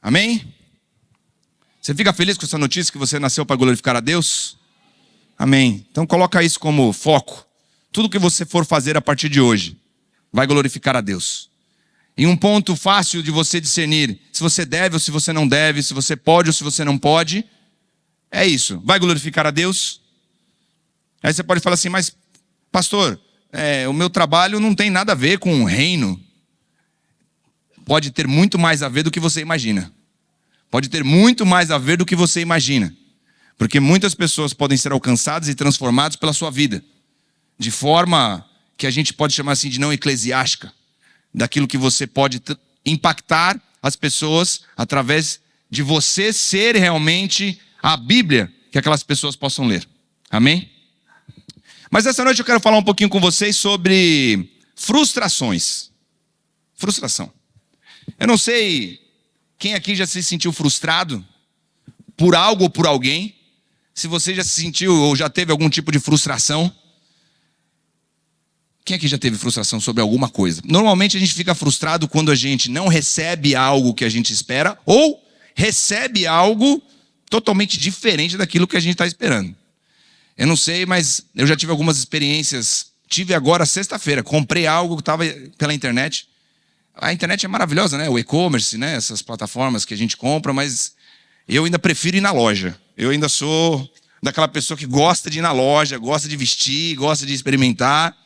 Amém? Você fica feliz com essa notícia que você nasceu para glorificar a Deus? Amém. Então coloca isso como foco. Tudo que você for fazer a partir de hoje vai glorificar a Deus. E um ponto fácil de você discernir se você deve ou se você não deve, se você pode ou se você não pode, é isso. Vai glorificar a Deus? Aí você pode falar assim, mas pastor, o meu trabalho não tem nada a ver com o reino. Pode ter muito mais a ver do que você imagina. Pode ter muito mais a ver do que você imagina. Porque muitas pessoas podem ser alcançadas e transformadas pela sua vida. De forma que a gente pode chamar assim de não eclesiástica. Daquilo que você pode impactar as pessoas através de você ser realmente a Bíblia que aquelas pessoas possam ler. Amém? Mas essa noite eu quero falar um pouquinho com vocês sobre frustrações. Frustração. Eu não sei quem aqui já se sentiu frustrado por algo ou por alguém. Se você já se sentiu ou já teve algum tipo de frustração. Quem aqui já teve frustração sobre alguma coisa? Normalmente a gente fica frustrado quando a gente não recebe algo que a gente espera ou recebe algo totalmente diferente daquilo que a gente está esperando. Eu não sei, mas eu já tive algumas experiências. Tive agora sexta-feira, comprei algo que estava pela internet. A internet é maravilhosa, né? O e-commerce, né? Essas plataformas que a gente compra, mas eu ainda prefiro ir na loja. Eu ainda sou daquela pessoa que gosta de ir na loja, gosta de vestir, gosta de experimentar.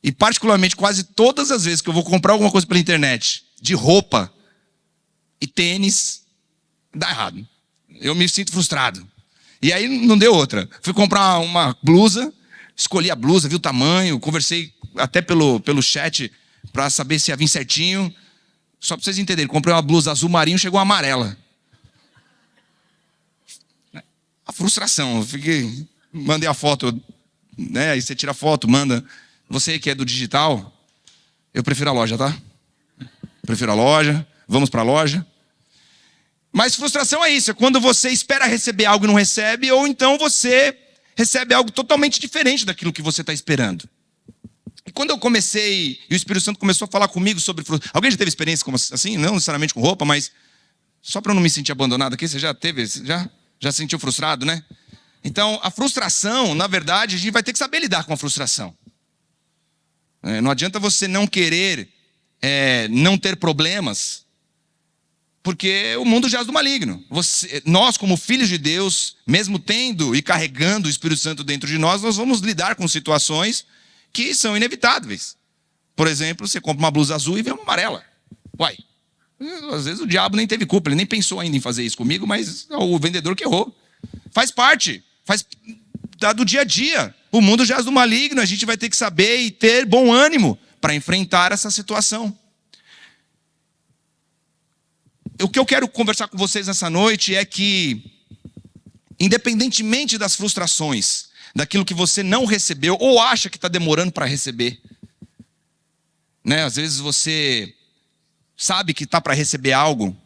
E particularmente quase todas as vezes que eu vou comprar alguma coisa pela internet, de roupa e tênis, dá errado. Eu me sinto frustrado. E aí não deu outra. Fui comprar uma blusa, escolhi a blusa, vi o tamanho, conversei até pelo chat para saber se ia vir certinho. Só para vocês entenderem, comprei uma blusa azul marinho, chegou amarela. A frustração, eu fiquei, mandei a foto, né? Aí você tira a foto, manda. Você que é do digital, eu prefiro a loja, tá? Prefiro a loja, vamos para a loja. Mas frustração é isso, é quando você espera receber algo e não recebe, ou então você recebe algo totalmente diferente daquilo que você está esperando. E quando eu comecei, e o Espírito Santo começou a falar comigo sobre frustração. Alguém já teve experiência como assim? Não necessariamente com roupa, mas só para eu não me sentir abandonado aqui, você já teve? Já se sentiu frustrado, né? Então, a frustração, na verdade, a gente vai ter que saber lidar com a frustração. Não adianta você não querer não ter problemas, porque o mundo jaz do maligno. Nós, como filhos de Deus, mesmo tendo e carregando o Espírito Santo dentro de nós vamos lidar com situações que são inevitáveis. Por exemplo, você compra uma blusa azul e vê uma amarela. Uai, às vezes o diabo nem teve culpa, ele nem pensou ainda em fazer isso comigo, mas o vendedor que errou. Faz parte, do dia a dia. O mundo jaz do maligno, a gente vai ter que saber e ter bom ânimo para enfrentar essa situação. O que eu quero conversar com vocês nessa noite é que, independentemente das frustrações, daquilo que você não recebeu ou acha que está demorando para receber, né? Às vezes você sabe que está para receber algo,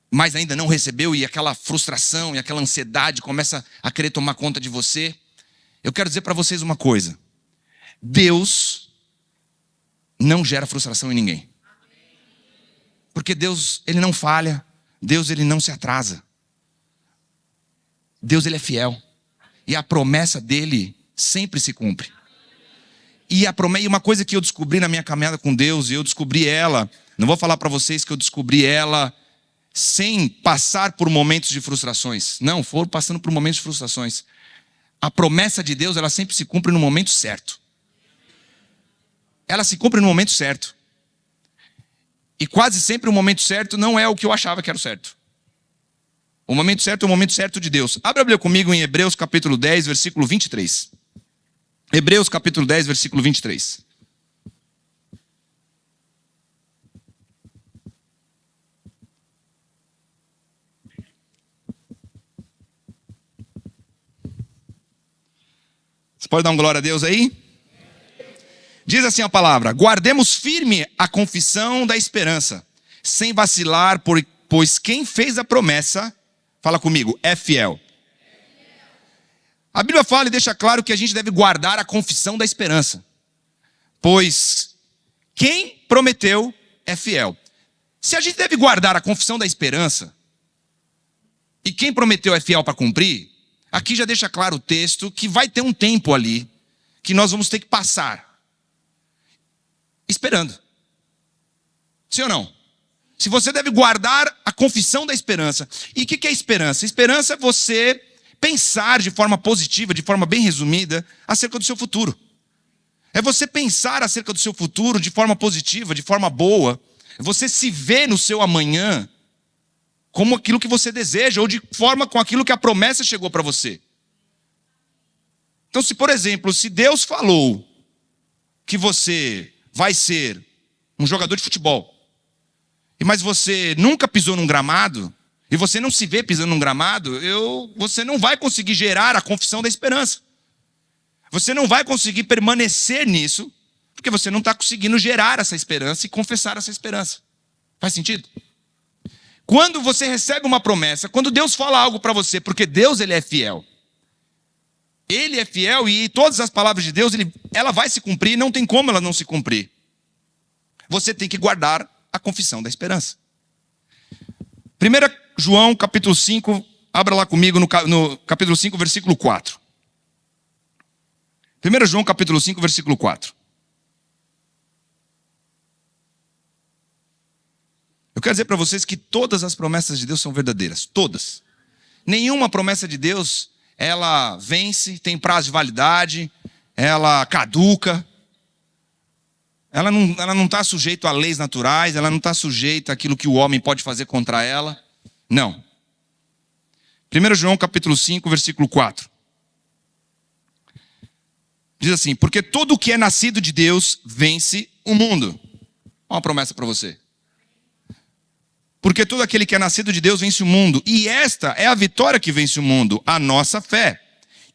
mas ainda não recebeu e aquela frustração e aquela ansiedade começa a querer tomar conta de você. Eu quero dizer para vocês uma coisa. Deus não gera frustração em ninguém. Porque Deus, Ele não falha. Deus, Ele não se atrasa. Deus, Ele é fiel. E a promessa dEle sempre se cumpre. E uma coisa que eu descobri na minha caminhada com Deus, e eu descobri ela, não vou falar para vocês que eu descobri ela sem passar por momentos de frustrações. Não, foram passando por momentos de frustrações. A promessa de Deus, ela sempre se cumpre no momento certo. Ela se cumpre no momento certo. E quase sempre o momento certo não é o que eu achava que era o certo. O momento certo é o momento certo de Deus. Abra a Bíblia comigo em Hebreus capítulo 10, versículo 23. Hebreus capítulo 10, versículo 23. Você pode dar um glória a Deus aí? Diz assim a palavra: guardemos firme a confissão da esperança, sem vacilar, pois quem fez a promessa, fala comigo, é fiel. A Bíblia fala e deixa claro que a gente deve guardar a confissão da esperança, pois quem prometeu é fiel. Se a gente deve guardar a confissão da esperança, e quem prometeu é fiel para cumprir, aqui já deixa claro o texto que vai ter um tempo ali que nós vamos ter que passar esperando. Sim ou não? Se você deve guardar a confissão da esperança. E o que é esperança? Esperança é você pensar de forma positiva, de forma bem resumida, acerca do seu futuro. É você pensar acerca do seu futuro de forma positiva, de forma boa. É você se ver no seu amanhã como aquilo que você deseja, ou de forma com aquilo que a promessa chegou para você. Então, se por exemplo, se Deus falou que você vai ser um jogador de futebol, mas você nunca pisou num gramado, e você não se vê pisando num gramado, você não vai conseguir gerar a confissão da esperança. Você não vai conseguir permanecer nisso, porque você não está conseguindo gerar essa esperança e confessar essa esperança. Faz sentido? Quando você recebe uma promessa, quando Deus fala algo para você, porque Deus ele é fiel. Ele é fiel e todas as palavras de Deus, ela vai se cumprir, não tem como ela não se cumprir. Você tem que guardar a confissão da esperança. 1 João capítulo 5, abra lá comigo no capítulo 5, versículo 4. 1 João capítulo 5, versículo 4. Eu quero dizer para vocês que todas as promessas de Deus são verdadeiras. Todas. Nenhuma promessa de Deus, ela vence, tem prazo de validade, ela caduca. Ela não está sujeita a leis naturais, ela não está sujeita àquilo que o homem pode fazer contra ela. Não. 1 João capítulo 5, versículo 4. Diz assim, porque todo o que é nascido de Deus vence o mundo. Olha uma promessa para você. Porque todo aquele que é nascido de Deus vence o mundo. E esta é a vitória que vence o mundo, a nossa fé.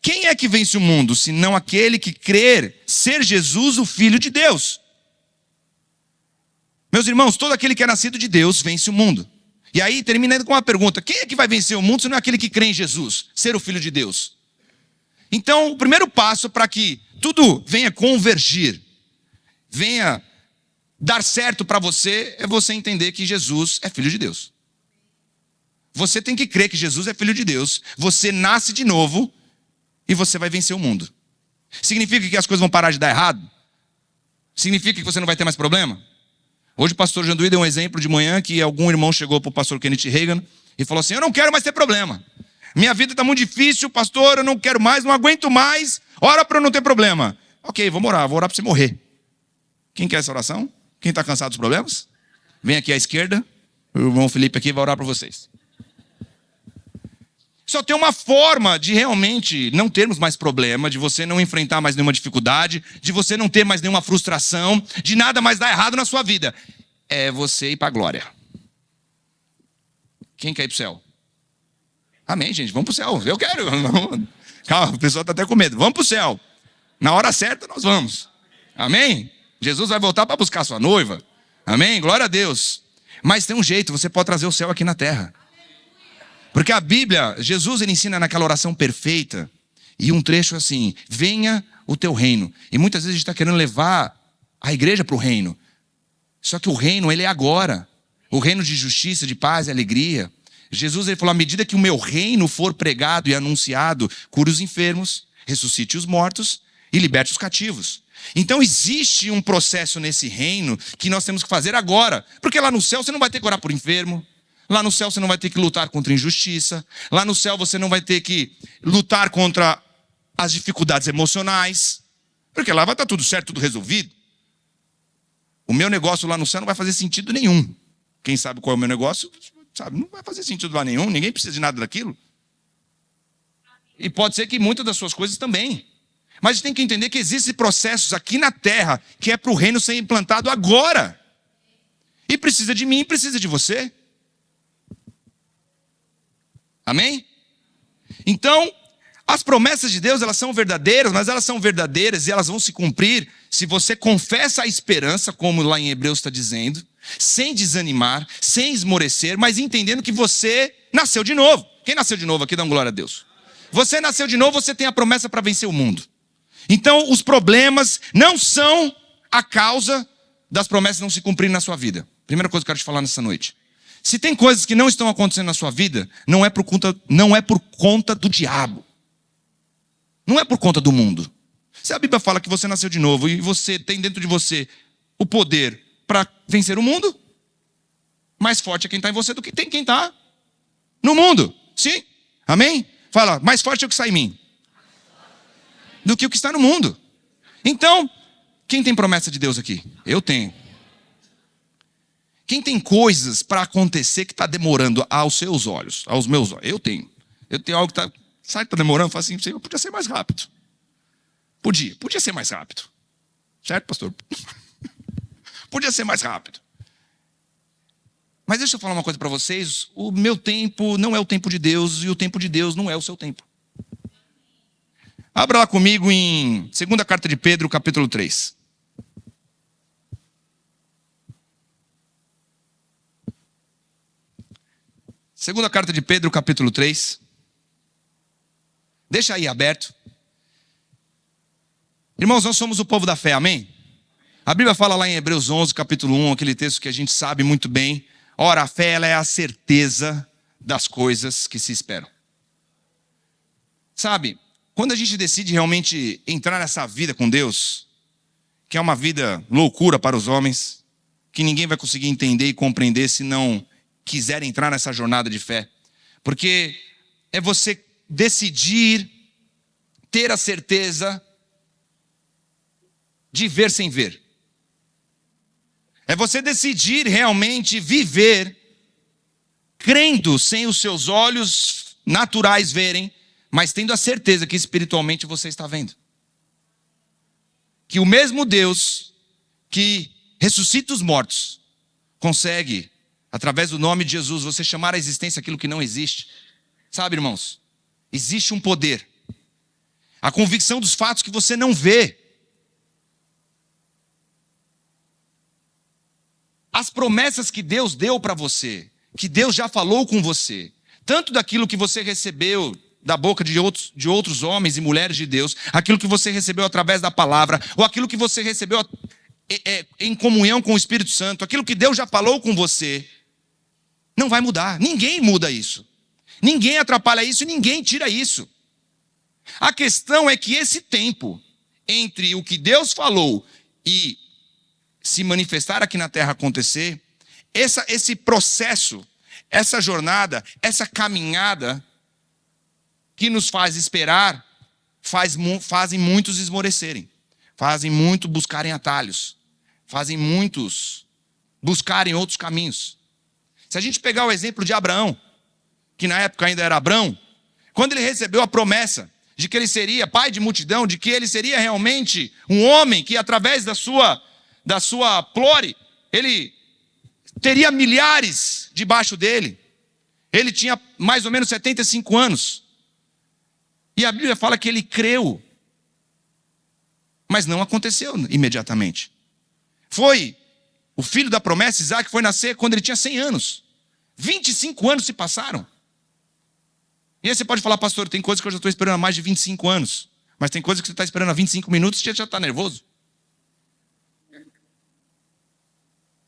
Quem é que vence o mundo, senão aquele que crer ser Jesus o Filho de Deus? Meus irmãos, todo aquele que é nascido de Deus vence o mundo. E aí termina com uma pergunta, quem é que vai vencer o mundo, senão aquele que crê em Jesus, ser o Filho de Deus? Então, o primeiro passo para que tudo venha convergir, venha dar certo para você, é você entender que Jesus é Filho de Deus. Você tem que crer que Jesus é Filho de Deus. Você nasce de novo e você vai vencer o mundo. Significa que as coisas vão parar de dar errado? Significa que você não vai ter mais problema? Hoje o pastor Janduí deu um exemplo de manhã que algum irmão chegou para o pastor Kenneth Reagan e falou assim, eu não quero mais ter problema. Minha vida está muito difícil, pastor, eu não quero mais, não aguento mais. Ora para eu não ter problema. Ok, vou orar para você morrer. Quem quer essa oração? Quem está cansado dos problemas? Vem aqui à esquerda. O irmão Felipe aqui vai orar para vocês. Só tem uma forma de realmente não termos mais problema, de você não enfrentar mais nenhuma dificuldade, de você não ter mais nenhuma frustração, de nada mais dar errado na sua vida. É você ir para a glória. Quem quer ir para o céu? Amém, gente, vamos para o céu. Eu quero. Calma, o pessoal está até com medo. Vamos para o céu. Na hora certa nós vamos. Amém? Jesus vai voltar para buscar sua noiva. Amém? Glória a Deus. Mas tem um jeito, você pode trazer o céu aqui na terra. Porque a Bíblia, Jesus ele ensina naquela oração perfeita. E um trecho assim, venha o teu reino. E muitas vezes a gente está querendo levar a igreja para o reino. Só que o reino, ele é agora. O reino de justiça, de paz e alegria. Jesus ele falou, à medida que o meu reino for pregado e anunciado, cure os enfermos, ressuscite os mortos e liberte os cativos. Então existe um processo nesse reino que nós temos que fazer agora. Porque lá no céu você não vai ter que orar por enfermo. Lá no céu você não vai ter que lutar contra a injustiça. Lá no céu você não vai ter que lutar contra as dificuldades emocionais. Porque lá vai estar tudo certo, tudo resolvido. O meu negócio lá no céu não vai fazer sentido nenhum. Quem sabe qual é o meu negócio, sabe, não vai fazer sentido lá nenhum. Ninguém precisa de nada daquilo. E pode ser que muitas das suas coisas também. Mas a gente tem que entender que existem processos aqui na terra que é para o reino ser implantado agora. E precisa de mim, precisa de você. Amém? Então, as promessas de Deus, elas são verdadeiras, mas elas são verdadeiras e elas vão se cumprir se você confessa a esperança, como lá em Hebreus está dizendo, sem desanimar, sem esmorecer, mas entendendo que você nasceu de novo. Quem nasceu de novo aqui, dá uma glória a Deus. Você nasceu de novo, você tem a promessa para vencer o mundo. Então, os problemas não são a causa das promessas não se cumprirem na sua vida. Primeira coisa que eu quero te falar nessa noite. Se tem coisas que não estão acontecendo na sua vida, não é por conta do diabo. Não é por conta do mundo. Se a Bíblia fala que você nasceu de novo e você tem dentro de você o poder para vencer o mundo, mais forte é quem está em você do que tem quem está no mundo. Sim? Amém? Fala, mais forte é o que está em mim do que o que está no mundo. Então, quem tem promessa de Deus aqui? Eu tenho. Quem tem coisas para acontecer que está demorando aos seus olhos, aos meus olhos? Eu tenho. Eu tenho algo que está... Sabe que está demorando? Fala assim, podia ser mais rápido. Podia ser mais rápido. Certo, pastor? Podia ser mais rápido. Mas deixa eu falar uma coisa para vocês. O meu tempo não é o tempo de Deus e o tempo de Deus não é o seu tempo. Abra lá comigo em 2ª carta de Pedro, capítulo 3. Segunda carta de Pedro, capítulo 3. Deixa aí aberto. Irmãos, nós somos o povo da fé, amém? A Bíblia fala lá em Hebreus 11, capítulo 1, aquele texto que a gente sabe muito bem. Ora, a fé ela é a certeza das coisas que se esperam. Sabe, quando a gente decide realmente entrar nessa vida com Deus, que é uma vida loucura para os homens, que ninguém vai conseguir entender e compreender se não quiser entrar nessa jornada de fé. Porque é você decidir ter a certeza de ver sem ver. É você decidir realmente viver crendo sem os seus olhos naturais verem, mas tendo a certeza que espiritualmente você está vendo. Que o mesmo Deus que ressuscita os mortos consegue, através do nome de Jesus, você chamar à existência aquilo que não existe. Sabe, irmãos? Existe um poder. A convicção dos fatos que você não vê. As promessas que Deus deu para você, que Deus já falou com você, tanto daquilo que você recebeu da boca de outros homens e mulheres de Deus, aquilo que você recebeu através da palavra, ou aquilo que você recebeu em comunhão com o Espírito Santo, aquilo que Deus já falou com você, não vai mudar. Ninguém muda isso. Ninguém atrapalha isso e ninguém tira isso. A questão é que esse tempo entre o que Deus falou e se manifestar aqui na terra acontecer, esse processo, essa jornada, essa caminhada que nos faz esperar, fazem muitos esmorecerem, fazem muito buscarem atalhos, fazem muitos buscarem outros caminhos. Se a gente pegar o exemplo de Abraão, que na época ainda era Abrão, quando ele recebeu a promessa de que ele seria pai de multidão, de que ele seria realmente um homem que através da sua plore, ele teria milhares debaixo dele. Ele tinha mais ou menos 75 anos. E a Bíblia fala que ele creu. Mas não aconteceu imediatamente. Foi o filho da promessa, Isaac, foi nascer quando ele tinha 100 anos. 25 anos se passaram. E aí você pode falar, pastor, tem coisas que eu já estou esperando há mais de 25 anos. Mas tem coisas que você está esperando há 25 minutos e você já está nervoso.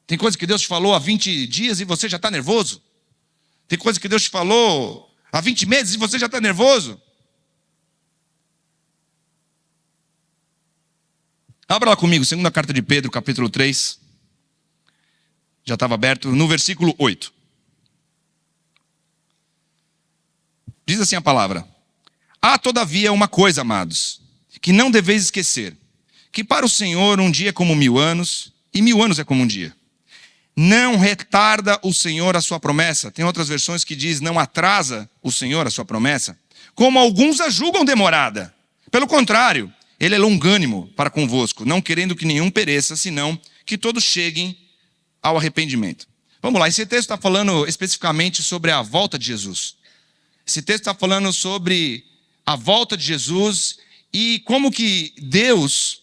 Tem coisa que Deus te falou há 20 dias e você já está nervoso. Tem coisa que Deus te falou há 20 meses e você já está nervoso. Abra lá comigo, 2ª carta de Pedro, capítulo 3. Já estava aberto, no versículo 8. Diz assim a palavra: há todavia uma coisa, amados, que não deveis esquecer, que para o Senhor um dia é como 1000 anos, e 1000 anos é como um dia. Não retarda o Senhor a sua promessa. Tem outras versões que diz, não atrasa o Senhor a sua promessa, como alguns a julgam demorada. Pelo contrário, ele é longânimo para convosco, não querendo que nenhum pereça, senão que todos cheguem ao arrependimento. Vamos lá, esse texto está falando especificamente sobre a volta de Jesus. Esse texto está falando sobre a volta de Jesus e como que Deus,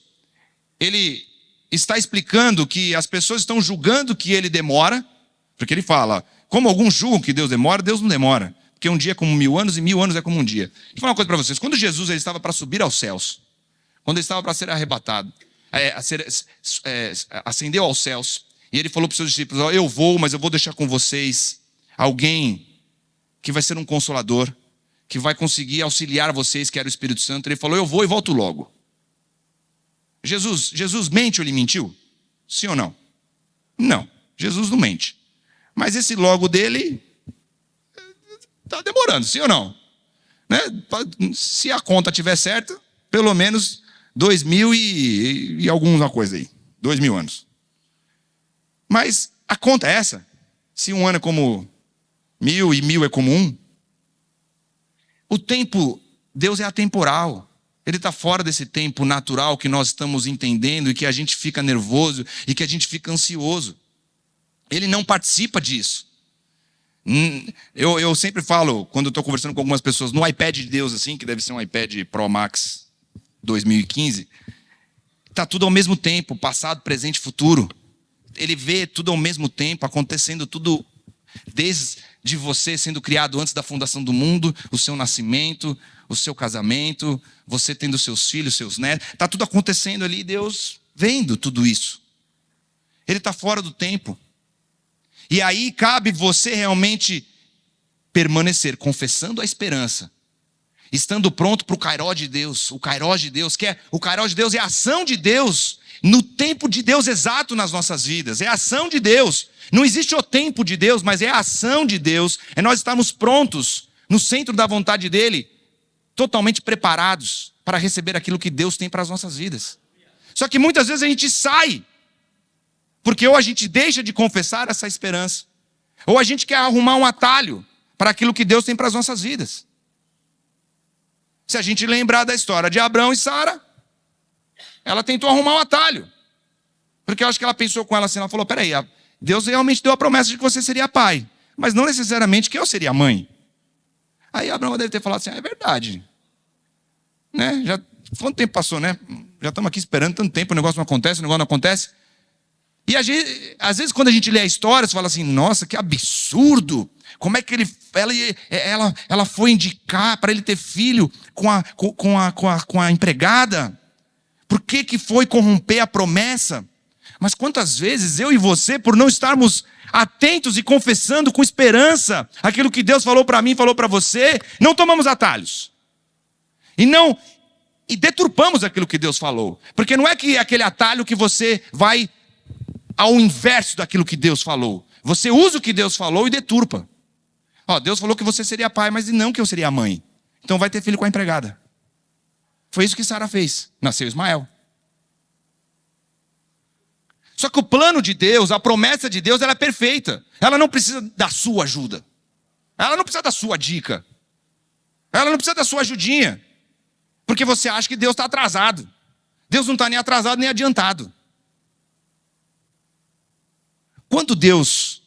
ele está explicando que as pessoas estão julgando que ele demora, porque ele fala, como alguns julgam que Deus demora, Deus não demora, porque um dia é como 1000 anos e 1000 anos é como um dia. Deixa eu falar uma coisa para vocês, quando Jesus ele estava para subir aos céus, quando ele estava para ser arrebatado, ascendeu aos céus, e ele falou para os seus discípulos, eu vou, mas eu vou deixar com vocês alguém que vai ser um consolador, que vai conseguir auxiliar vocês, que era o Espírito Santo. Ele falou, eu vou e volto logo. Jesus mente ou ele mentiu? Sim ou não? Não, Jesus não mente. Mas esse logo dele está demorando, sim ou não? Né? Se a conta estiver certa, pelo menos 2000 e alguma coisa aí. 2000 anos. Mas a conta é essa. Se um ano é como 1000 e 1000 é como 1. O tempo, Deus é atemporal. Ele está fora desse tempo natural que nós estamos entendendo e que a gente fica nervoso e que a gente fica ansioso. Ele não participa disso. Eu sempre falo, quando eu estou conversando com algumas pessoas, no iPad de Deus, assim, que deve ser um iPad Pro Max 2015, está tudo ao mesmo tempo, passado, presente, futuro. Ele vê tudo ao mesmo tempo, acontecendo tudo desde você sendo criado antes da fundação do mundo, o seu nascimento, o seu casamento, você tendo seus filhos, seus netos, está tudo acontecendo ali, Deus vendo tudo isso. Ele está fora do tempo. E aí cabe você realmente permanecer, confessando a esperança, estando pronto para o Kairós de Deus. O Kairós de Deus, o Kairós de Deus é a ação de Deus, no tempo de Deus exato nas nossas vidas. É a ação de Deus. Não existe o tempo de Deus, mas é a ação de Deus. É nós estarmos prontos, no centro da vontade dEle, totalmente preparados para receber aquilo que Deus tem para as nossas vidas. Só que muitas vezes a gente sai, porque ou a gente deixa de confessar essa esperança, ou a gente quer arrumar um atalho para aquilo que Deus tem para as nossas vidas. Se a gente lembrar da história de Abraão e Sara, ela tentou arrumar um atalho. Porque eu acho que ela pensou com ela assim, ela falou, peraí, Deus realmente deu a promessa de que você seria pai, mas não necessariamente que eu seria mãe. Aí Abraão deve ter falado assim, é verdade. Né? Já, quanto tempo passou, né? Já estamos aqui esperando tanto tempo, o negócio não acontece. E às vezes quando a gente lê a história, você fala assim, nossa, que absurdo. Como é que ela foi indicar para ele ter filho com a empregada? Por que foi corromper a promessa? Mas quantas vezes eu e você, por não estarmos atentos e confessando com esperança aquilo que Deus falou para mim, falou para você, não tomamos atalhos. E deturpamos aquilo que Deus falou. Porque não é que é aquele atalho que você vai ao inverso daquilo que Deus falou. Você usa o que Deus falou e deturpa. Deus falou que você seria pai, mas não que eu seria mãe. Então vai ter filho com a empregada. Foi isso que Sara fez. Nasceu Ismael. Só que o plano de Deus, a promessa de Deus, ela é perfeita. Ela não precisa da sua ajuda. Ela não precisa da sua dica. Ela não precisa da sua ajudinha. Porque você acha que Deus está atrasado. Deus não está nem atrasado nem adiantado. Quando Deus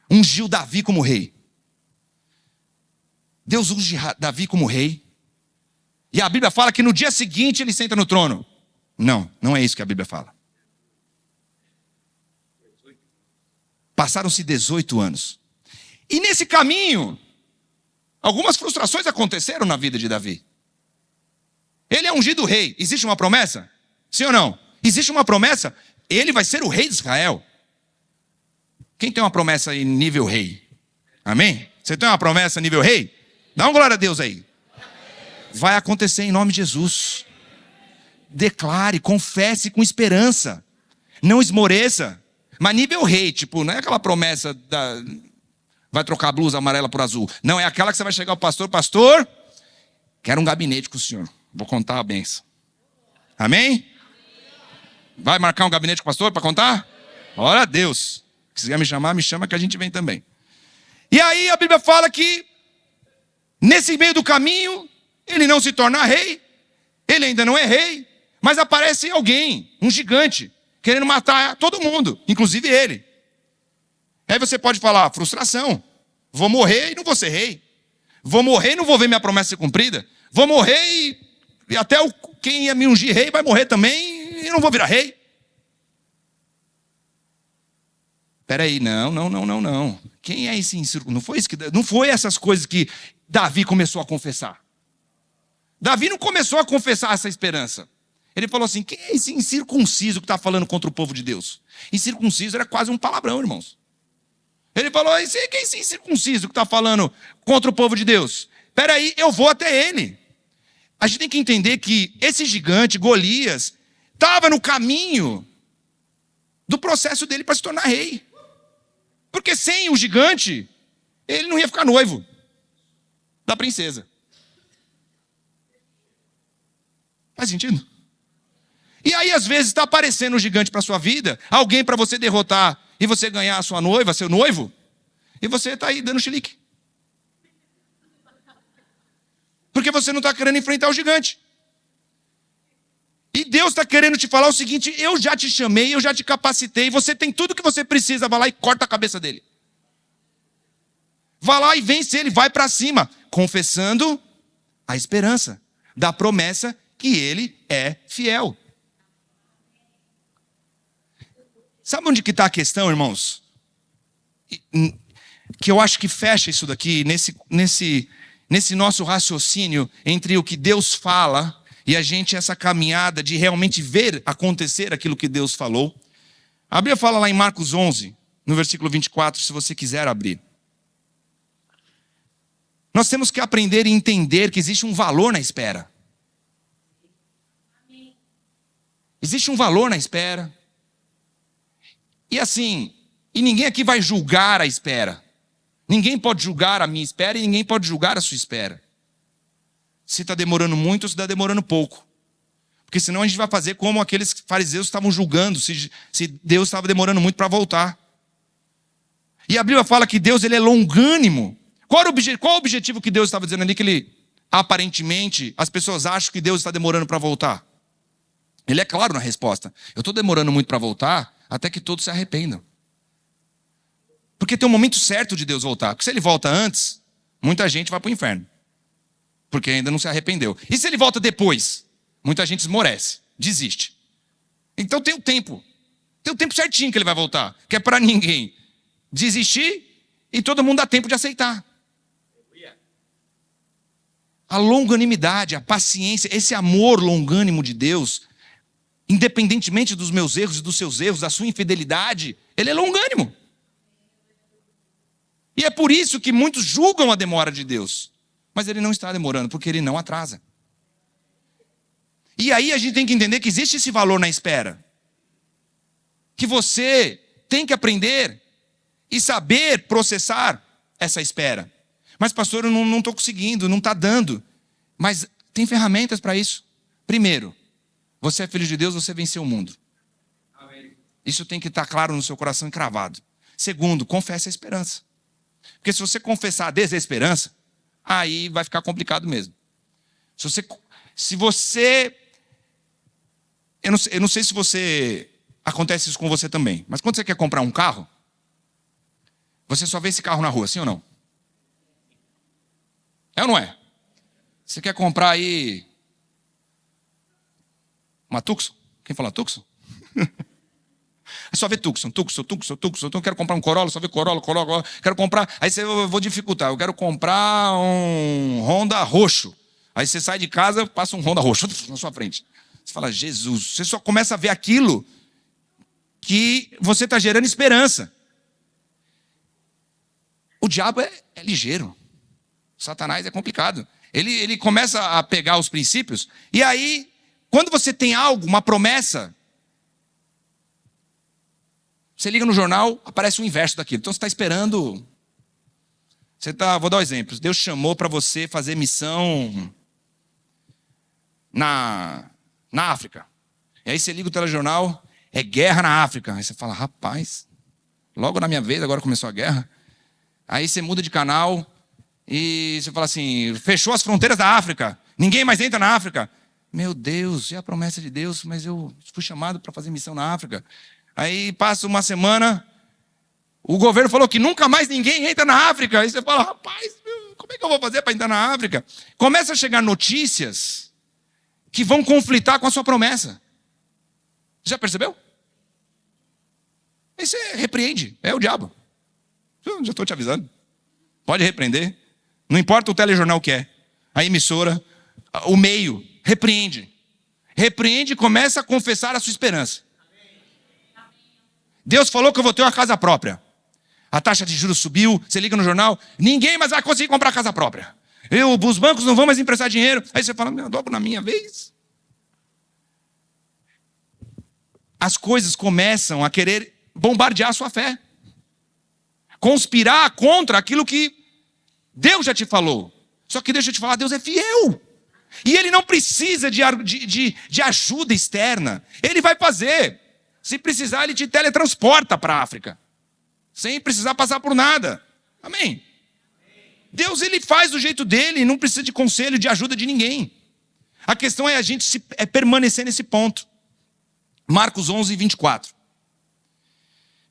ungiu Davi como rei, Deus unge Davi como rei, e a Bíblia fala que no dia seguinte ele senta no trono. Não é isso que a Bíblia fala. Passaram-se 18 anos. E nesse caminho, algumas frustrações aconteceram na vida de Davi. Ele é ungido rei. Existe uma promessa? Sim ou não? Existe uma promessa? Ele vai ser o rei de Israel. Quem tem uma promessa em nível rei? Amém? Você tem uma promessa nível rei? Dá uma glória a Deus aí. Vai acontecer em nome de Jesus. Declare, confesse com esperança. Não esmoreça. Mas nível rei, tipo, não é aquela promessa vai trocar a blusa amarela por azul. Não, é aquela que você vai chegar ao pastor, quero um gabinete com o senhor. Vou contar a benção. Amém? Vai marcar um gabinete com o pastor para contar? Glória a Deus. Se quiser me chamar, me chama que a gente vem também. E aí a Bíblia fala que nesse meio do caminho, ele não se torna rei, ele ainda não é rei, mas aparece alguém, um gigante, querendo matar todo mundo, inclusive ele. Aí você pode falar, frustração, vou morrer e não vou ser rei. Vou morrer e não vou ver minha promessa ser cumprida. Vou morrer e até quem ia me ungir rei vai morrer também e não vou virar rei. Peraí, não. Quem é esse incircunciso? Não foi essas coisas que Davi começou a confessar. Davi não começou a confessar essa esperança. Ele falou assim, quem é esse incircunciso que está falando contra o povo de Deus? Incircunciso era quase um palavrão, irmãos. Ele falou, e quem é esse incircunciso que está falando contra o povo de Deus? Espera aí, eu vou até ele. A gente tem que entender que esse gigante, Golias, estava no caminho do processo dele para se tornar rei. Porque sem o gigante, ele não ia ficar noivo da princesa. Faz sentido? E aí, às vezes, está aparecendo um gigante para a sua vida, alguém para você derrotar e você ganhar a sua noiva, seu noivo, e você está aí dando chilique. Porque você não está querendo enfrentar o gigante. E Deus está querendo te falar o seguinte, eu já te chamei, eu já te capacitei, você tem tudo que você precisa, vai lá e corta a cabeça dele. Vai lá e vence ele, vai para cima, confessando a esperança da promessa que ele é fiel. Sabe onde que está a questão, irmãos? Que eu acho que fecha isso daqui, nesse nosso raciocínio entre o que Deus fala e a gente, essa caminhada de realmente ver acontecer aquilo que Deus falou. A Bíblia fala lá em Marcos 11, no versículo 24, se você quiser abrir. Nós temos que aprender e entender que existe um valor na espera. Existe um valor na espera. E assim, e ninguém aqui vai julgar a espera. Ninguém pode julgar a minha espera e ninguém pode julgar a sua espera. Se está demorando muito ou se está demorando pouco. Porque senão a gente vai fazer como aqueles fariseus estavam julgando, se Deus estava demorando muito para voltar. E a Bíblia fala que Deus ele é longânimo. Qual o objetivo que Deus estava dizendo ali que ele, aparentemente, as pessoas acham que Deus está demorando para voltar? Ele é claro na resposta. Eu estou demorando muito para voltar até que todos se arrependam. Porque tem um momento certo de Deus voltar. Porque se ele volta antes, muita gente vai para o inferno. Porque ainda não se arrependeu. E se ele volta depois? Muita gente esmorece, desiste. Então tem o tempo. Tem o tempo certinho que ele vai voltar. Que é para ninguém desistir e todo mundo dá tempo de aceitar. A longanimidade, a paciência, esse amor longânimo de Deus, independentemente dos meus erros e dos seus erros, da sua infidelidade, ele é longânimo. E é por isso que muitos julgam a demora de Deus. Mas ele não está demorando, porque ele não atrasa. E aí a gente tem que entender que existe esse valor na espera. Que você tem que aprender e saber processar essa espera. Mas pastor, eu não estou conseguindo, não está dando. Mas tem ferramentas para isso. Primeiro, você é filho de Deus, você venceu o mundo. Amém. Isso tem que estar claro no seu coração e cravado. Segundo, confesse a esperança. Porque se você confessar a desesperança, aí vai ficar complicado mesmo. Se você eu não sei se você acontece isso com você também, mas quando você quer comprar um carro, você só vê esse carro na rua, sim ou não? É ou não é? Você quer comprar aí uma Tucson? Quem fala Tucson? É só ver Tucson. Então eu quero comprar um Corolla, só ver Corolla. Quero comprar, aí eu vou dificultar. Eu quero comprar um Honda roxo. Aí você sai de casa, passa um Honda roxo na sua frente. Você fala, Jesus, você só começa a ver aquilo que você está gerando esperança. O diabo é ligeiro. Satanás é complicado. Ele começa a pegar os princípios, e aí, quando você tem algo, uma promessa, você liga no jornal, aparece o inverso daquilo. Então você está esperando. Vou dar um exemplo. Deus chamou para você fazer missão na África. E aí você liga o telejornal, é guerra na África. Aí você fala, rapaz, logo na minha vez, agora começou a guerra. Aí você muda de canal e você fala assim, fechou as fronteiras da África, ninguém mais entra na África. Meu Deus, é a promessa de Deus, mas eu fui chamado para fazer missão na África. Aí passa uma semana, o governo falou que nunca mais ninguém entra na África. Aí você fala, rapaz, como é que eu vou fazer para entrar na África? Começa a chegar notícias que vão conflitar com a sua promessa. Já percebeu? Aí você repreende, é o diabo. Eu já estou te avisando. Pode repreender. Não importa o telejornal que é. A emissora, o meio, repreende. Repreende e começa a confessar a sua esperança. Deus falou que eu vou ter uma casa própria. A taxa de juros subiu, você liga no jornal, ninguém mais vai conseguir comprar casa própria. Os bancos não vão mais emprestar dinheiro. Aí você fala, logo na minha vez. As coisas começam a querer bombardear a sua fé. Conspirar contra aquilo que Deus já te falou. Só que deixa eu te falar, Deus é fiel. E Ele não precisa de ajuda externa. Ele vai fazer. Se precisar, Ele te teletransporta para a África. Sem precisar passar por nada. Amém? Deus, Ele faz do jeito dele, não precisa de conselho, de ajuda de ninguém. A questão é a gente permanecer nesse ponto. Marcos 11, 24.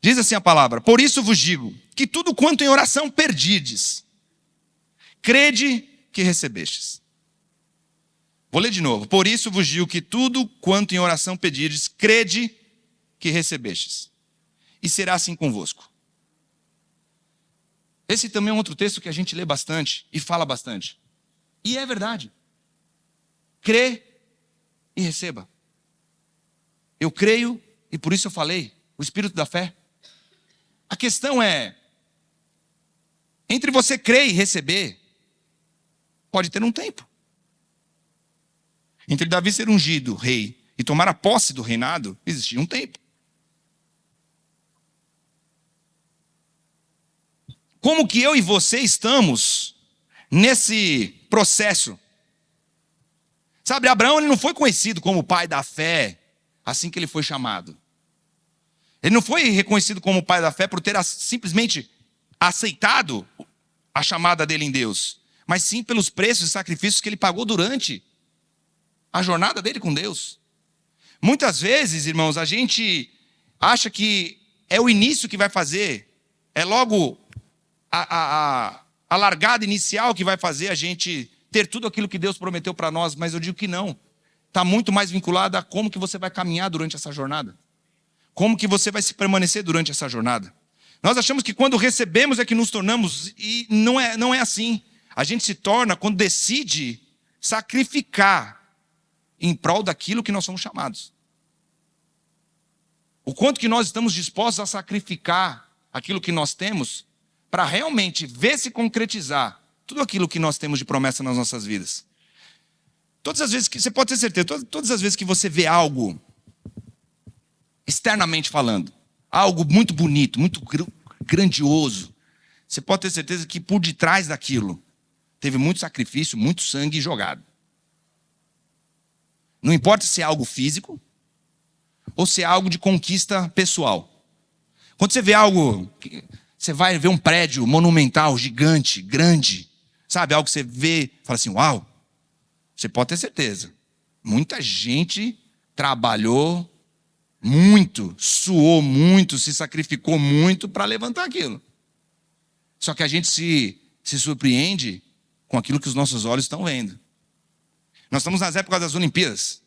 Diz assim a palavra: por isso vos digo, que tudo quanto em oração perdides, crede que recebestes. Vou ler de novo. Por isso vos digo que tudo quanto em oração pedirdes, crede que recebestes. E será assim convosco. Esse também é um outro texto que a gente lê bastante e fala bastante. E é verdade. Crê e receba. Eu creio e por isso eu falei, o espírito da fé. A questão é, entre você crer e receber, pode ter um tempo. Entre Davi ser ungido rei e tomar a posse do reinado, existia um tempo. Como que eu e você estamos nesse processo? Sabe, Abraão ele não foi conhecido como o pai da fé assim que ele foi chamado. Ele não foi reconhecido como o pai da fé por ter simplesmente aceitado a chamada dele em Deus, mas sim pelos preços e sacrifícios que ele pagou durante a jornada dele com Deus. Muitas vezes, irmãos, a gente acha que é o início que vai fazer, é logo a largada inicial que vai fazer a gente ter tudo aquilo que Deus prometeu para nós, mas eu digo que não. Está muito mais vinculado a como que você vai caminhar durante essa jornada. Como que você vai se permanecer durante essa jornada. Nós achamos que quando recebemos é que nos tornamos, e não é assim. A gente se torna quando decide sacrificar em prol daquilo que nós somos chamados. O quanto que nós estamos dispostos a sacrificar aquilo que nós temos para realmente ver se concretizar tudo aquilo que nós temos de promessa nas nossas vidas. Todas as vezes que, você pode ter certeza, todas as vezes que você vê algo, externamente falando, algo muito bonito, muito grandioso, você pode ter certeza que por detrás daquilo, teve muito sacrifício, muito sangue jogado. Não importa se é algo físico, ou se é algo de conquista pessoal. Quando você vê algo, você vai ver um prédio monumental, gigante, grande, sabe? Algo que você vê, fala assim, uau. Você pode ter certeza. Muita gente trabalhou muito, suou muito, se sacrificou muito para levantar aquilo. Só que a gente se surpreende com aquilo que os nossos olhos estão vendo. Nós estamos nas épocas das Olimpíadas.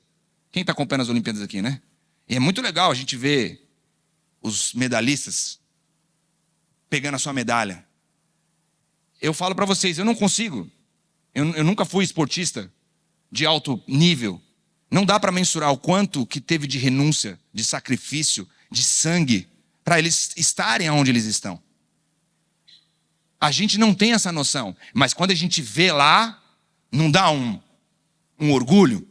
Quem está acompanhando as Olimpíadas aqui, né? E é muito legal a gente ver os medalhistas pegando a sua medalha. Eu falo para vocês, eu não consigo. Eu nunca fui esportista de alto nível. Não dá para mensurar o quanto que teve de renúncia, de sacrifício, de sangue, para eles estarem onde eles estão. A gente não tem essa noção, mas quando a gente vê lá, não dá um orgulho?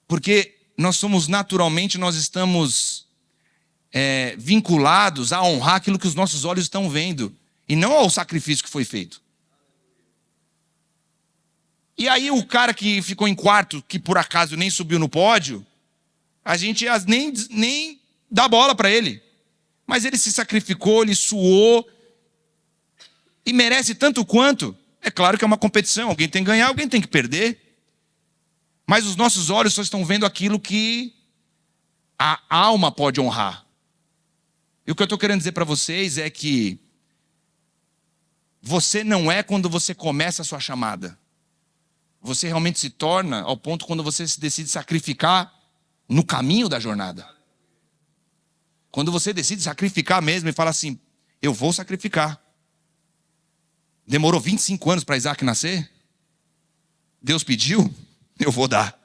Porque nós somos naturalmente, nós estamos vinculados a honrar aquilo que os nossos olhos estão vendo, e não ao sacrifício que foi feito. E aí o cara que ficou em quarto, que por acaso nem subiu no pódio, a gente nem dá bola para ele. Mas ele se sacrificou, ele suou, e merece tanto quanto. É claro que é uma competição, alguém tem que ganhar, alguém tem que perder. Mas os nossos olhos só estão vendo aquilo que a alma pode honrar. E o que eu estou querendo dizer para vocês é que você não é quando você começa a sua chamada. Você realmente se torna ao ponto quando você se decide sacrificar no caminho da jornada. Quando você decide sacrificar mesmo e fala assim, eu vou sacrificar. Demorou 25 anos para Isaac nascer? Deus pediu, eu vou dar.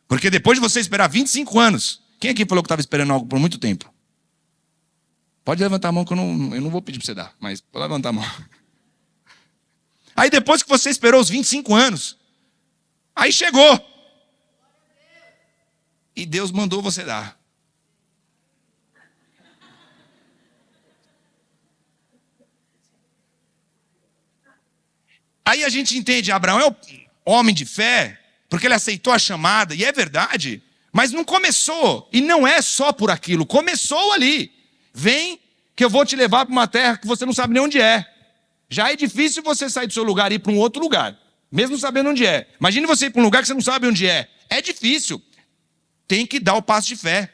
Porque depois de você esperar 25 anos, quem aqui falou que estava esperando algo por muito tempo? Pode levantar a mão que eu não vou pedir para você dar, mas pode levantar a mão. Aí depois que você esperou os 25 anos, aí chegou. E Deus mandou você dar. Aí a gente entende, Abraão é o homem de fé, porque ele aceitou a chamada, e é verdade, mas não começou, e não é só por aquilo, começou ali. Vem que eu vou te levar para uma terra que você não sabe nem onde é. Já é difícil você sair do seu lugar e ir para um outro lugar, mesmo sabendo onde é. Imagine você ir para um lugar que você não sabe onde é. É difícil. Tem que dar o passo de fé.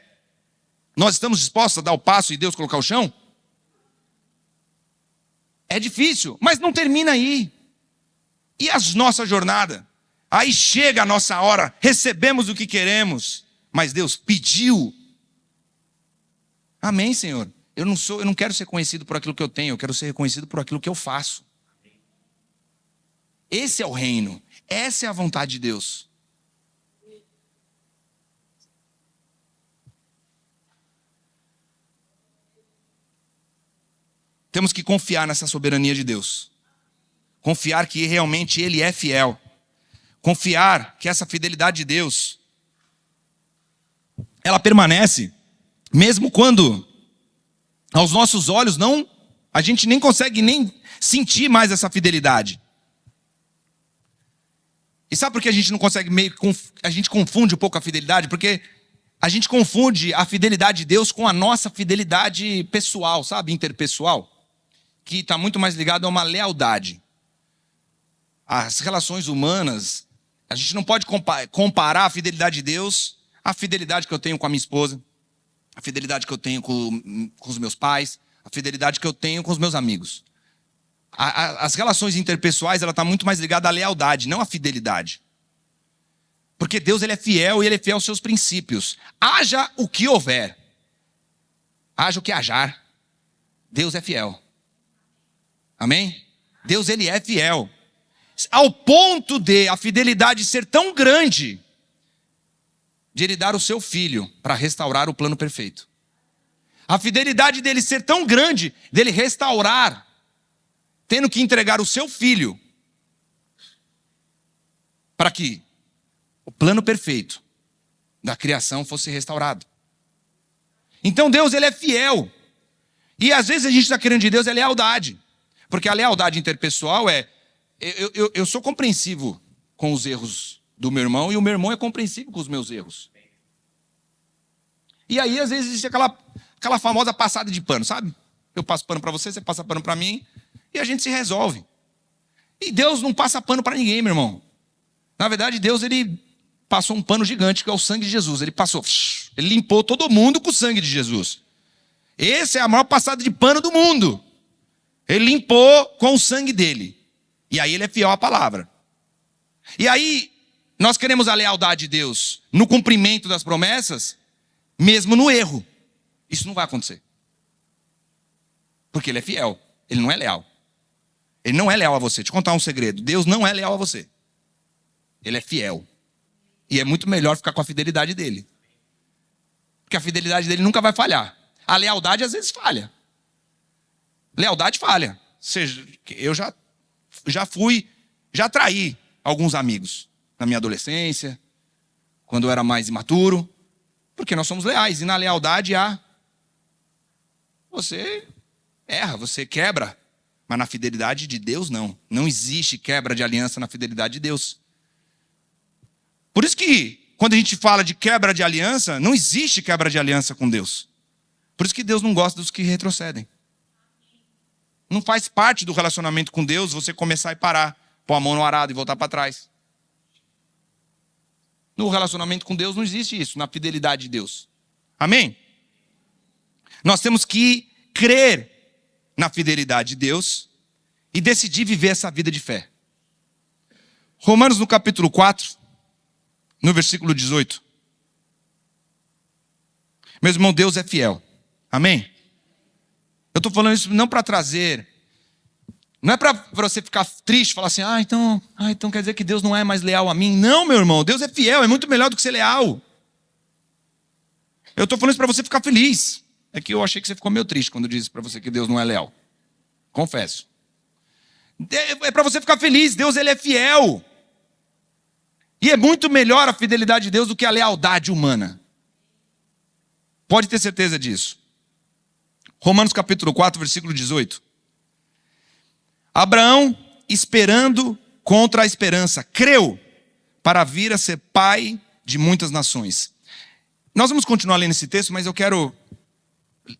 Nós estamos dispostos a dar o passo e Deus colocar o chão? É difícil, mas não termina aí. E a nossa jornada? Aí chega a nossa hora, recebemos o que queremos, mas Deus pediu. Amém, Senhor? Eu não quero ser conhecido por aquilo que eu tenho, eu quero ser reconhecido por aquilo que eu faço. Esse é o reino, essa é a vontade de Deus. Temos que confiar nessa soberania de Deus. Confiar que realmente Ele é fiel. Confiar que essa fidelidade de Deus, ela permanece, mesmo quando aos nossos olhos a gente nem consegue nem sentir mais essa fidelidade. E sabe por que a gente não consegue a gente confunde um pouco a fidelidade? Porque a gente confunde a fidelidade de Deus com a nossa fidelidade pessoal, sabe, interpessoal, que está muito mais ligado a uma lealdade. As relações humanas, a gente não pode comparar a fidelidade de Deus à fidelidade que eu tenho com a minha esposa, a fidelidade que eu tenho com os meus pais, a fidelidade que eu tenho com os meus amigos. As relações interpessoais, ela está muito mais ligada à lealdade, não à fidelidade. Porque Deus, Ele é fiel e Ele é fiel aos seus princípios. Haja o que houver. Haja o que hajar. Deus é fiel. Amém? Deus, Ele é fiel. Ao ponto de a fidelidade ser tão grande, de Ele dar o seu filho para restaurar o plano perfeito. A fidelidade dele ser tão grande, dele restaurar, tendo que entregar o seu filho, para que o plano perfeito da criação fosse restaurado. Então Deus, Ele é fiel. E às vezes a gente está querendo de Deus é lealdade. Porque a lealdade interpessoal é, eu sou compreensivo com os erros do meu irmão e o meu irmão é compreensivo com os meus erros. E aí às vezes existe aquela famosa passada de pano, sabe? Eu passo pano para você, você passa pano para mim e a gente se resolve. E Deus não passa pano para ninguém, meu irmão. Na verdade, Deus, Ele passou um pano gigante que é o sangue de Jesus. Ele limpou todo mundo com o sangue de Jesus. Essa é a maior passada de pano do mundo. Ele limpou com o sangue dele. E aí Ele é fiel à palavra. E aí, nós queremos a lealdade de Deus no cumprimento das promessas, mesmo no erro. Isso não vai acontecer. Porque Ele é fiel. Ele não é leal. Ele não é leal a você. Deixa eu contar um segredo. Deus não é leal a você. Ele é fiel. E é muito melhor ficar com a fidelidade dele. Porque a fidelidade dele nunca vai falhar. A lealdade às vezes falha. Lealdade falha. Ou seja, eu já traí alguns amigos na minha adolescência, quando eu era mais imaturo, porque nós somos leais. E na lealdade você erra, você quebra. Mas na fidelidade de Deus, não. Não existe quebra de aliança na fidelidade de Deus. Por isso que, quando a gente fala de quebra de aliança, não existe quebra de aliança com Deus. Por isso que Deus não gosta dos que retrocedem. Não faz parte do relacionamento com Deus você começar e parar, pôr a mão no arado e voltar para trás. No relacionamento com Deus não existe isso, na fidelidade de Deus. Amém? Nós temos que crer na fidelidade de Deus e decidir viver essa vida de fé. Romanos no capítulo 4, no versículo 18. Meu irmão, Deus é fiel. Amém? Eu estou falando isso não para trazer, não é para você ficar triste, falar assim, então quer dizer que Deus não é mais leal a mim. Não, meu irmão, Deus é fiel, é muito melhor do que ser leal. Eu estou falando isso para você ficar feliz. É que eu achei que você ficou meio triste quando eu disse para você que Deus não é leal. Confesso. É para você ficar feliz, Deus ele é fiel. E é muito melhor a fidelidade de Deus do que a lealdade humana. Pode ter certeza disso. Romanos capítulo 4, versículo 18. Abraão, esperando contra a esperança, creu para vir a ser pai de muitas nações. Nós vamos continuar lendo esse texto, mas eu quero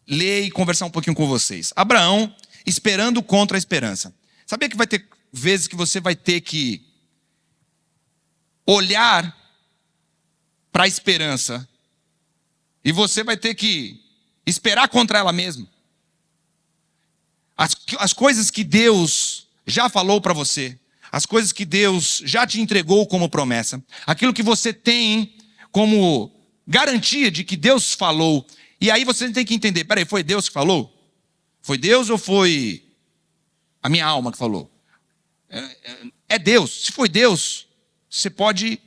ler e conversar um pouquinho com vocês. Abraão, esperando contra a esperança. Sabia que vai ter vezes que você vai ter que olhar para a esperança e você vai ter que esperar contra ela mesma? As coisas que Deus já falou para você, as coisas que Deus já te entregou como promessa, aquilo que você tem como garantia de que Deus falou, e aí você tem que entender, peraí, foi Deus que falou? Foi Deus ou foi a minha alma que falou? É Deus. Se foi Deus, você pode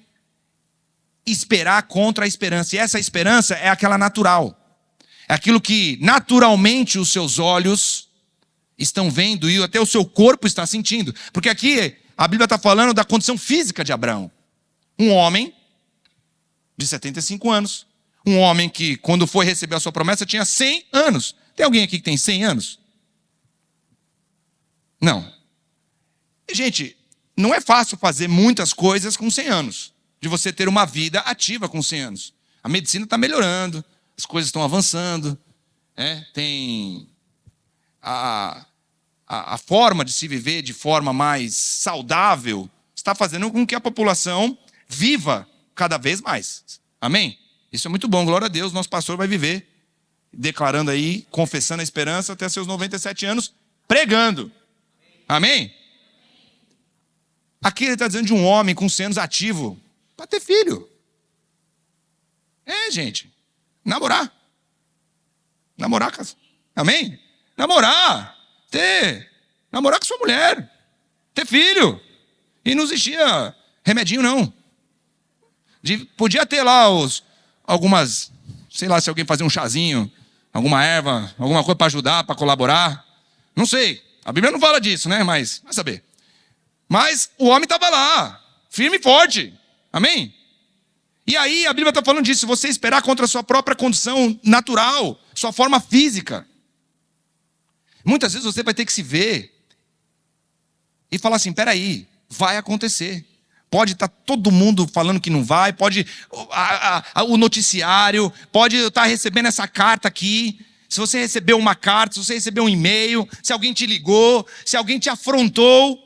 esperar contra a esperança, e essa esperança é aquela natural, é aquilo que naturalmente os seus olhos estão vendo e até o seu corpo está sentindo, porque aqui a Bíblia está falando da condição física de Abraão, um homem de 75 anos, um homem que quando foi receber a sua promessa tinha 100 anos, tem alguém aqui que tem 100 anos? Não. Gente, não é fácil fazer muitas coisas com 100 anos, de você ter uma vida ativa com 100 anos, a medicina está melhorando, as coisas estão avançando, tem a forma de se viver de forma mais saudável, está fazendo com que a população viva cada vez mais. Amém? Isso é muito bom, glória a Deus, nosso pastor vai viver, declarando aí, confessando a esperança até seus 97 anos, pregando. Amém? Aqui ele está dizendo de um homem com 100 anos ativo, para ter filho. Gente, namorar. Amém? Namorar com sua mulher, ter filho, e não existia remedinho não, podia ter lá algumas, sei lá, se alguém fazer um chazinho, alguma erva, alguma coisa para ajudar, para colaborar, não sei, a Bíblia não fala disso, né, mas vai saber, mas o homem estava lá, firme e forte, amém? E aí a Bíblia está falando disso, você esperar contra a sua própria condição natural, sua forma física. Muitas vezes você vai ter que se ver e falar assim, peraí, vai acontecer. Pode estar todo mundo falando que não vai, pode o noticiário, pode estar recebendo essa carta aqui. Se você recebeu uma carta, se você recebeu um e-mail, se alguém te ligou, se alguém te afrontou,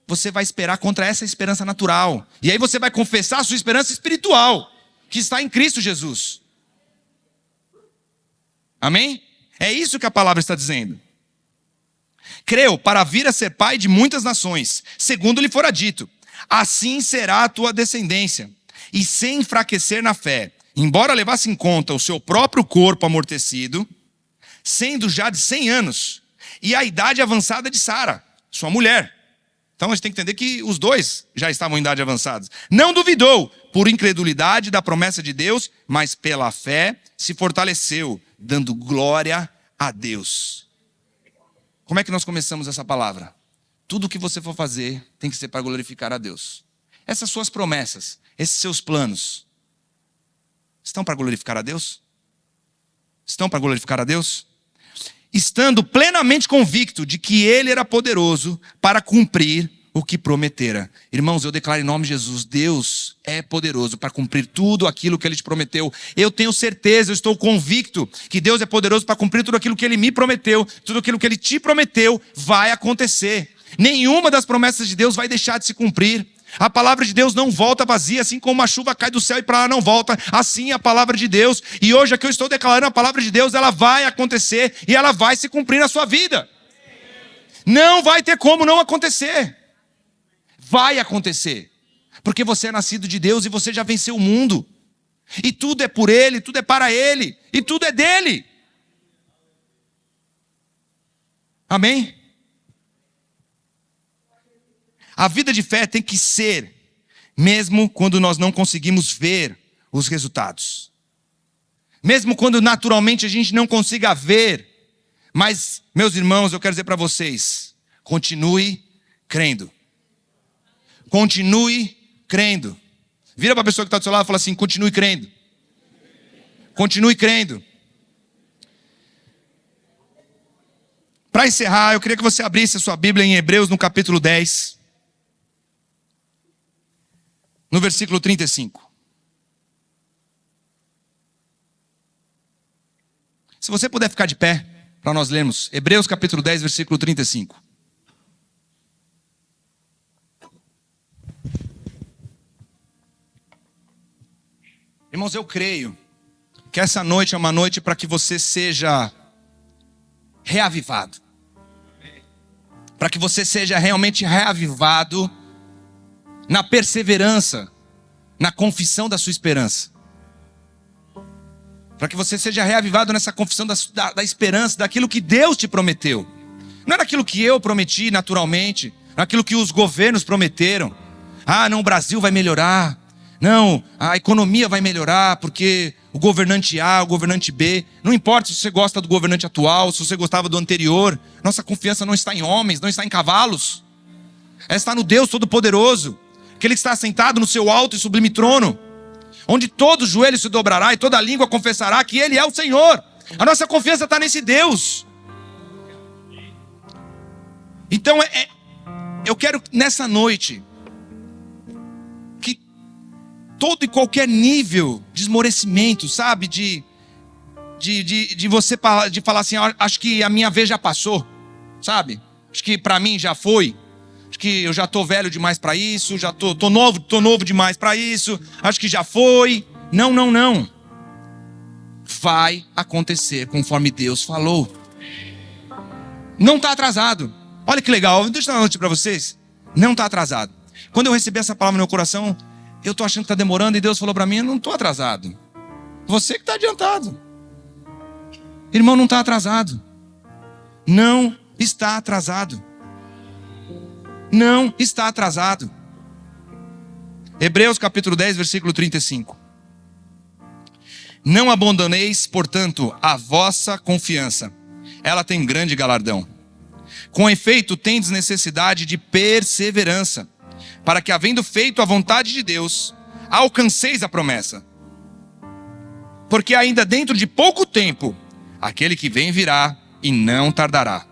você vai esperar contra essa esperança natural. E aí você vai confessar a sua esperança espiritual, que está em Cristo Jesus. Amém? É isso que a palavra está dizendo. Creu para vir a ser pai de muitas nações, segundo lhe fora dito, assim será a tua descendência, e sem enfraquecer na fé, embora levasse em conta o seu próprio corpo amortecido, sendo já de 100 anos, e a idade avançada de Sara, sua mulher. Então a gente tem que entender que os dois já estavam em idade avançada. Não duvidou, por incredulidade da promessa de Deus, mas pela fé se fortaleceu, dando glória a Deus. Como é que nós começamos essa palavra? Tudo o que você for fazer tem que ser para glorificar a Deus. Essas suas promessas, esses seus planos, estão para glorificar a Deus? Estão para glorificar a Deus? Estando plenamente convicto de que Ele era poderoso para cumprir o que prometera. Irmãos, eu declaro em nome de Jesus, Deus é poderoso para cumprir tudo aquilo que Ele te prometeu. Eu tenho certeza, eu estou convicto que Deus é poderoso para cumprir tudo aquilo que Ele me prometeu, tudo aquilo que Ele te prometeu vai acontecer. Nenhuma das promessas de Deus vai deixar de se cumprir. A palavra de Deus não volta vazia, assim como a chuva cai do céu e para lá não volta, assim é a palavra de Deus. E hoje aqui eu estou declarando a palavra de Deus, ela vai acontecer e ela vai se cumprir na sua vida. Não vai ter como não acontecer. Vai acontecer, porque você é nascido de Deus e você já venceu o mundo, e tudo é por Ele, tudo é para Ele, e tudo é dEle. Amém? A vida de fé tem que ser, mesmo quando nós não conseguimos ver os resultados. Mesmo quando naturalmente a gente não consiga ver. Mas, meus irmãos, eu quero dizer para vocês, continue crendo. Continue crendo. Vira para a pessoa que está do seu lado e fala assim, continue crendo. Continue crendo. Para encerrar, eu queria que você abrisse a sua Bíblia em Hebreus, no capítulo 10. No versículo 35. Se você puder ficar de pé, para nós lermos. Hebreus capítulo 10, versículo 35. Irmãos, eu creio que essa noite é uma noite para que você seja reavivado. Para que você seja realmente reavivado na perseverança, na confissão da sua esperança. Para que você seja reavivado nessa confissão da esperança, daquilo que Deus te prometeu. Não é daquilo que eu prometi naturalmente, naquilo que os governos prometeram. Ah, não, o Brasil vai melhorar. Não, a economia vai melhorar porque o governante A, o governante B. Não importa se você gosta do governante atual, se você gostava do anterior. Nossa confiança não está em homens, não está em cavalos. Ela está no Deus Todo-Poderoso. Aquele que está sentado no seu alto e sublime trono. Onde todo joelho se dobrará e toda língua confessará que Ele é o Senhor. A nossa confiança está nesse Deus. Então eu quero nessa noite que todo e qualquer nível de esmorecimento, sabe? De você falar assim, acho que a minha vez já passou, sabe? Acho que para mim já foi. Acho que eu já estou velho demais para isso, já tô novo demais para isso, acho que já foi. Não. Vai acontecer conforme Deus falou. Não está atrasado. Olha que legal, deixa eu dar uma notícia para vocês. Não está atrasado. Quando eu recebi essa palavra no meu coração, eu estou achando que está demorando e Deus falou para mim, eu não estou atrasado. Você que está adiantado. Irmão, não está atrasado. Não está atrasado. Não está atrasado. Hebreus capítulo 10, versículo 35. Não abandoneis, portanto, a vossa confiança. Ela tem grande galardão. Com efeito, tendes necessidade de perseverança, para que, havendo feito a vontade de Deus, alcanceis a promessa. Porque ainda dentro de pouco tempo, aquele que vem virá e não tardará.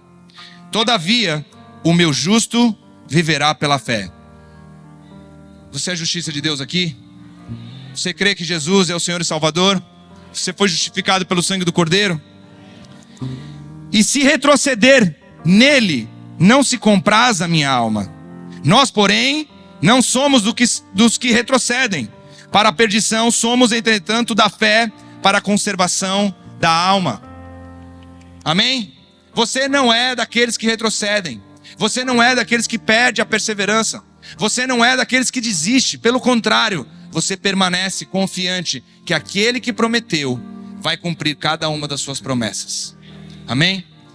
Todavia, o meu justo viverá pela fé. Você é a justiça de Deus aqui? Você crê que Jesus é o Senhor e Salvador? Você foi justificado pelo sangue do Cordeiro? E se retroceder nele, não se compraz a minha alma. Nós, porém, não somos dos que retrocedem. Para a perdição, somos, entretanto, da fé para a conservação da alma. Amém? Você não é daqueles que retrocedem. Você não é daqueles que perde a perseverança. Você não é daqueles que desiste. Pelo contrário, você permanece confiante que aquele que prometeu vai cumprir cada uma das suas promessas. Amém?